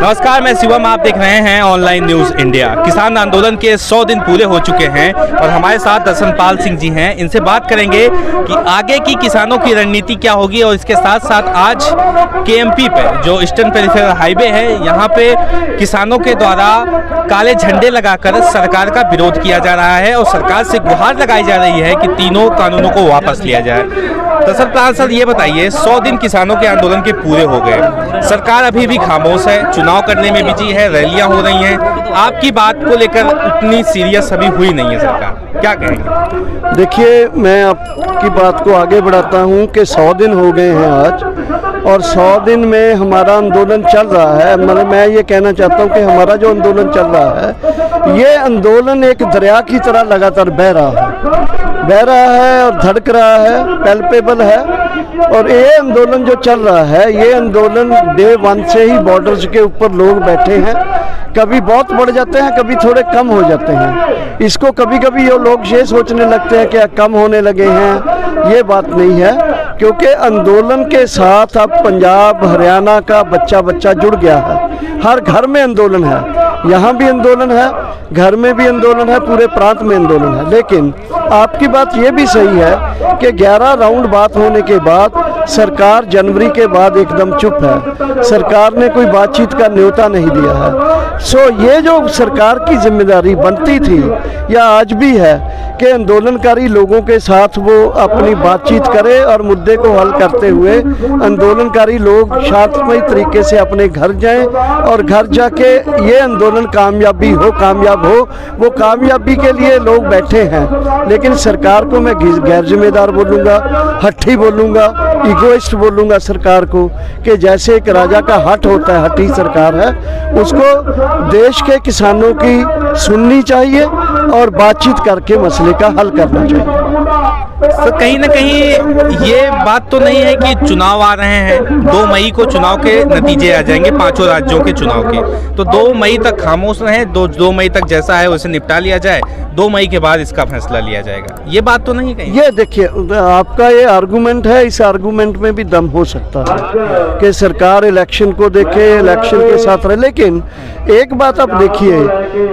नमस्कार, मैं शिवम। आप देख रहे हैं ऑनलाइन न्यूज़ इंडिया। किसान आंदोलन के 100 दिन पूरे हो चुके हैं और हमारे साथ दर्शनपाल सिंह जी हैं। इनसे बात करेंगे कि आगे की किसानों की रणनीति क्या होगी और इसके साथ साथ आज केएमपी पे जो ईस्टर्न पेरिफेरल हाईवे है, यहाँ पे किसानों के द्वारा काले झंडे लगाकर सरकार का विरोध किया जा रहा है और सरकार से गुहार लगाई जा रही है कि तीनों कानूनों को वापस लिया जाए। दर्शनपाल सर, ये बताइए, 100 दिन किसानों के आंदोलन के पूरे हो गए, सरकार अभी भी खामोश है, चुनाव करने में बिजी है, रैलियां हो रही हैं, आपकी बात को लेकर उतनी सीरियस अभी हुई नहीं है सरकार, क्या कहेंगे? देखिए, मैं आपकी बात को आगे बढ़ाता हूं कि 100 दिन हो गए हैं आज, और 100 दिन में हमारा आंदोलन चल रहा है। मतलब मैं ये कहना चाहता हूं कि हमारा जो आंदोलन चल रहा है, ये आंदोलन एक दरिया की तरह लगातार बह रहा है और धड़क रहा है, पैल्पेबल है। और ये आंदोलन जो चल रहा है, ये आंदोलन डे 1 से ही बॉर्डर्स के ऊपर लोग बैठे हैं। कभी बहुत बढ़ जाते हैं, कभी थोड़े कम हो जाते हैं। इसको कभी कभी ये लोग ये सोचने लगते हैं कि कम होने लगे हैं, ये बात नहीं है, क्योंकि आंदोलन के साथ अब पंजाब हरियाणा का बच्चा जुड़ गया है। हर घर में आंदोलन है, यहाँ भी आंदोलन है, घर में भी आंदोलन है, पूरे प्रांत में आंदोलन है। लेकिन आपकी बात ये भी सही है कि 11 राउंड बात होने के बाद सरकार जनवरी के बाद एकदम चुप है। सरकार ने कोई बातचीत का न्योता नहीं दिया है। ये जो सरकार की जिम्मेदारी बनती थी या आज भी है कि आंदोलनकारी लोगों के साथ वो अपनी बातचीत करे और मुद्दे को हल करते हुए आंदोलनकारी लोग शांतमय तरीके से अपने घर जाएं और घर जाके ये आंदोलन कामयाब हो, वो कामयाबी के लिए लोग बैठे हैं। लेकिन सरकार को मैं गैर जिम्मेदार बोलूँगा, हट्ठी बोलूँगा, इगोइस्ट बोलूँगा सरकार को, कि जैसे एक राजा का हट होता है, हट्ठी सरकार है। उसको देश के किसानों की सुननी चाहिए और बातचीत करके मसले का हल करना चाहिए। तो कहीं ना कहीं ये बात तो नहीं है कि चुनाव आ रहे हैं, 2 मई को चुनाव के नतीजे आ जाएंगे, 5 राज्यों के चुनाव के, तो 2 मई तक खामोश रहें, 2 मई तक जैसा है उसे निपटा लिया जाए, 2 मई के बाद इसका फैसला लिया जाएगा, ये बात तो नहीं कहीं? ये देखिए, आपका ये आर्गूमेंट है, इस आर्गूमेंट में भी दम हो सकता है कि सरकार इलेक्शन को देखे, इलेक्शन के साथ रहे। लेकिन एक बात आप देखिए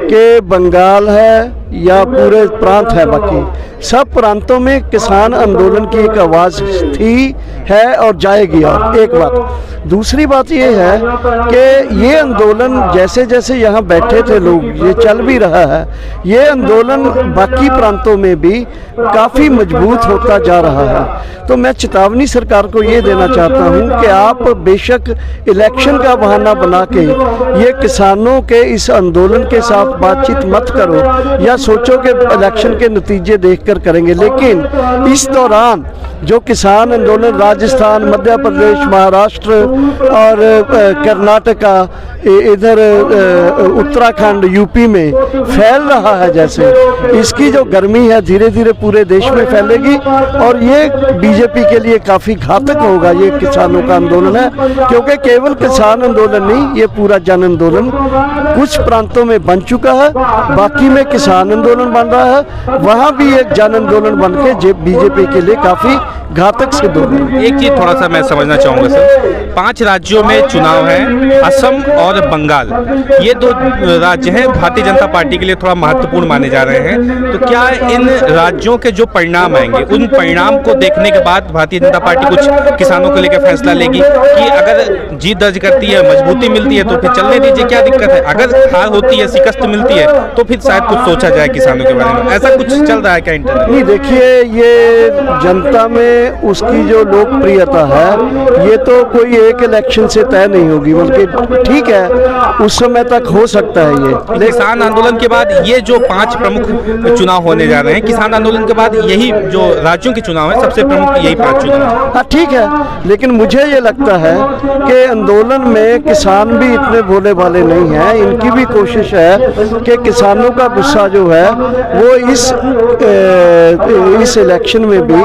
कि बंगाल है या पूरे प्रांत है, बाकी सब प्रांतों में किसान आंदोलन की एक आवाज़ थी, है और जाएगी। और एक बात, दूसरी बात ये है कि ये आंदोलन जैसे जैसे यहाँ बैठे थे लोग, ये चल भी रहा है, ये आंदोलन बाकी प्रांतों में भी काफ़ी मजबूत होता जा रहा है। तो मैं चेतावनी सरकार को ये देना चाहता हूँ कि आप बेशक इलेक्शन का बहाना बना के ये किसानों के इस आंदोलन के साथ बातचीत मत करो या सोचो कि इलेक्शन के नतीजे देखकर करेंगे। लेकिन इस दौरान जो किसान आंदोलन राजस्थान, मध्य प्रदेश, महाराष्ट्र और कर्नाटका, इधर उत्तराखंड, यूपी में फैल रहा है, जैसे इसकी जो गर्मी है धीरे धीरे पूरे देश में फैलेगी और ये बीजेपी के लिए काफ़ी घातक होगा। ये किसानों का आंदोलन है, क्योंकि केवल किसान आंदोलन नहीं, ये पूरा जन आंदोलन कुछ प्रांतों में बन चुका है, बाकी में किसान आंदोलन बन रहा है, वहाँ भी एक जन आंदोलन बन के बीजेपी के लिए काफ़ी घातक सिद्ध होगा। एक चीज़ थोड़ा सा मैं समझना चाहूँगा सर, 5 राज्यों में चुनाव है, असम और बंगाल, ये 2 राज्य हैं भारतीय जनता पार्टी के लिए थोड़ा महत्वपूर्ण माने जा रहे हैं। तो क्या इन राज्यों के जो परिणाम आएंगे, उन परिणाम को देखने के बाद भारतीय जनता पार्टी कुछ किसानों को लेकर फैसला लेगी कि अगर जीत दर्ज करती है, मजबूती मिलती है तो फिर चलने दीजिए, क्या दिक्कत है? अगर हार होती है, शिकस्त मिलती है, तो फिर शायद कुछ सोचा जाए किसानों के बारे में, ऐसा कुछ चल रहा है क्या इंटरनेट? नहीं, देखिए, ये जनता में उसकी जो लोकप्रियता है, ये तो कोई एक इलेक्शन से तय नहीं होगी, बल्कि ठीक है उस समय तक हो सकता है ये। किसान आंदोलन के बाद ये जो 5 प्रमुख चुनाव होने जा रहे हैं, किसान आंदोलन के बाद यही जो राज्यों के चुनाव है, सबसे प्रमुख यही 5 चुनाव। हाँ, ठीक है, लेकिन मुझे ये लगता है कि आंदोलन में किसान भी इतने भोले भाले नहीं हैं। इनकी भी कोशिश है कि किसानों का गुस्सा जो है वो इस इलेक्शन में भी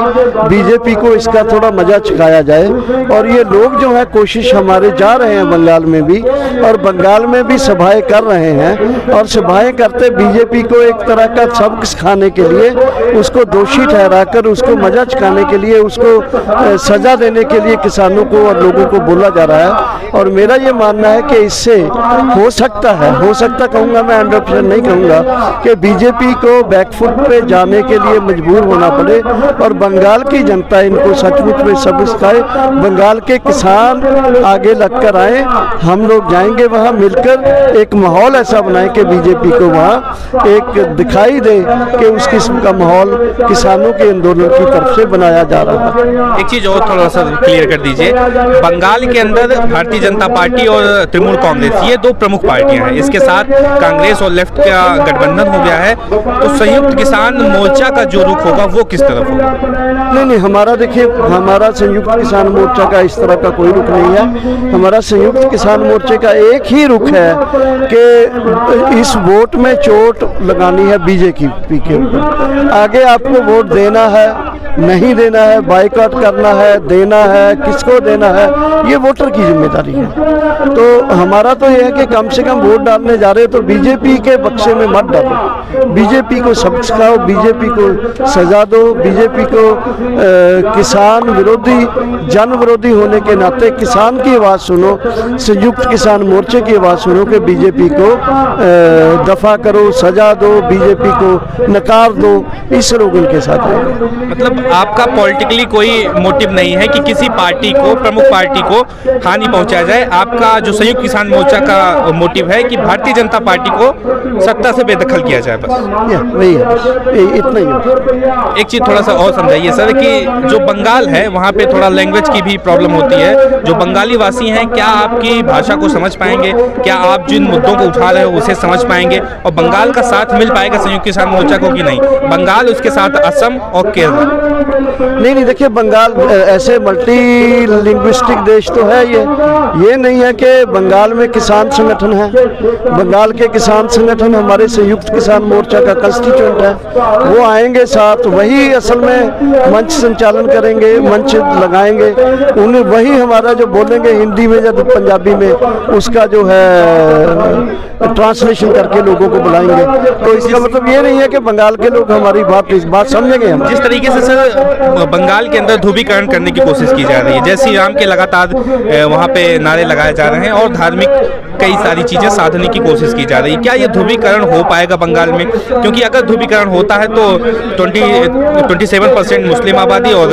बीजेपी बीजेपी को इसका थोड़ा मजा चखाया जाए। और ये लोग जो है कोशिश हमारे जा रहे हैं बंगाल में भी, और बंगाल में भी सभाएं कर रहे हैं, और सभाएं करते बीजेपी को एक तरह का सबक सिखाने के लिए, उसको दोषी ठहराकर उसको मजा चखाने के लिए, उसको सजा देने के लिए किसानों को और लोगों को बोला जा रहा है। और मेरा ये मानना है कि इससे हो सकता कहूँगा मैं, 100% नहीं कहूँगा, कि बीजेपी को बैकफुट पे जाने के लिए मजबूर होना पड़े और बंगाल की जनता इनको सचमुच में सबक सिखाए। बंगाल के किसान आगे लगकर आए, हम लोग जाएंगे वहाँ मिलकर एक माहौल ऐसा बनाएं कि बीजेपी को वहाँ एक दिखाई दे कि उस किस्म का माहौल किसानों के आंदोलन की तरफ से बनाया जा रहा है। एक चीज़ और थोड़ा सा क्लियर कर दीजिए, बंगाल के अंदर भारतीय जनता पार्टी और तृणमूल कांग्रेस ये दो प्रमुख पार्टियां हैं, इसके साथ कांग्रेस और लेफ्ट का गठबंधन हो गया है, तो संयुक्त किसान मोर्चा का जो रुख होगा वो किस तरफ होगा? नहीं, हमारा देखिए, हमारा संयुक्त किसान मोर्चा का इस तरह का कोई रुख नहीं है। हमारा संयुक्त किसान मोर्चे का एक ही रुख है कि इस वोट में चोट लगानी है बीजेपी के ऊपर। आगे आपको वोट देना है, नहीं देना है, बाइकआउट करना है, देना है, किसको देना है, ये वोटर की जिम्मेदारी है। तो हमारा तो ये है कि कम से कम वोट डालने जा रहे हो तो बीजेपी के बक्से में मत डालो, बीजेपी को सबक सिखाओ, बीजेपी को सजा दो, बीजेपी को किसान विरोधी, जन विरोधी होने के नाते किसान की आवाज़ सुनो, संयुक्त किसान मोर्चे की आवाज़ सुनो कि बीजेपी को दफा करो, सजा दो, बीजेपी को नकार दो, इस स्लोगन के साथ रहेगा। मतलब आपका पॉलिटिकली कोई मोटिव नहीं है कि किसी पार्टी को, प्रमुख पार्टी को हानि पहुंचाया जाए, आपका जो संयुक्त किसान मोर्चा का मोटिव है कि भारतीय जनता पार्टी को सत्ता से बेदखल किया जाए, बस वही है, इतना ही। एक चीज़ थोड़ा सा और समझाइए सर कि जो बंगाल है वहाँ पे थोड़ा लैंग्वेज की भी प्रॉब्लम होती है, जो बंगाली वासी हैं क्या आपकी भाषा को समझ पाएंगे, क्या आप जिन मुद्दों को उठा रहे हो उसे समझ पाएंगे, और बंगाल का साथ मिल पाएगा संयुक्त किसान मोर्चा को कि नहीं? बंगाल, उसके साथ असम और केरल। नहीं, देखिए, बंगाल ऐसे मल्टी लिंग्विस्टिक देश तो है, ये नहीं है कि बंगाल में किसान संगठन है। बंगाल के किसान संगठन हमारे संयुक्त किसान मोर्चा का कंस्टिट्यूएंट है, वो आएंगे साथ, वही असल में मंच संचालन करेंगे, मंच लगाएंगे, उन्हें वही हमारा जो बोलेंगे हिंदी में या पंजाबी में उसका जो है ट्रांसलेशन करके लोगों को बुलाएंगे। तो इसका मतलब ये नहीं है कि बंगाल के लोग हमारी बात समझेंगे। हम जिस तरीके से सर बंगाल के अंदर ध्रुवीकरण करने की कोशिश की जा रही है, जय श्री राम के लगातार वहाँ पे नारे लगाए जा रहे हैं और धार्मिक कई सारी चीज़ें साधने की कोशिश की जा रही है, क्या ये ध्रुवीकरण हो पाएगा बंगाल में? क्योंकि अगर ध्रुवीकरण होता है तो 27% मुस्लिम आबादी और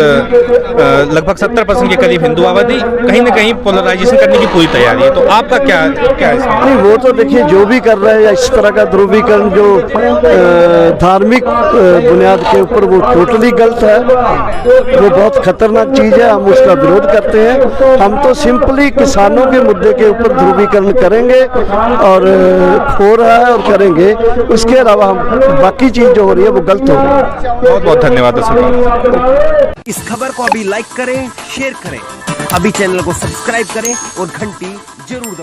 लगभग 70% के करीब हिंदू आबादी कहीं ना कहीं पोलराइजेशन करने की पूरी तैयारी है, तो आपका क्या है इसमें? नहीं, वो तो देखिए, जो भी कर रहे हैं इस तरह का ध्रुवीकरण जो धार्मिक बुनियाद के ऊपर, वो टोटली गलत है, वो बहुत खतरनाक चीज़ है, हम उसका विरोध करते हैं। हम तो सिंपली किसानों के मुद्दे के ऊपर ध्रुवीकरण करेंगे और हो रहा है और करेंगे, उसके अलावा हम बाकी चीज़ जो हो रही है वो गलत हो रही है। बहुत बहुत धन्यवाद सर। इस खबर को अभी लाइक करें, शेयर करें, अभी चैनल को सब्सक्राइब करें और घंटी जरूर दबाएं।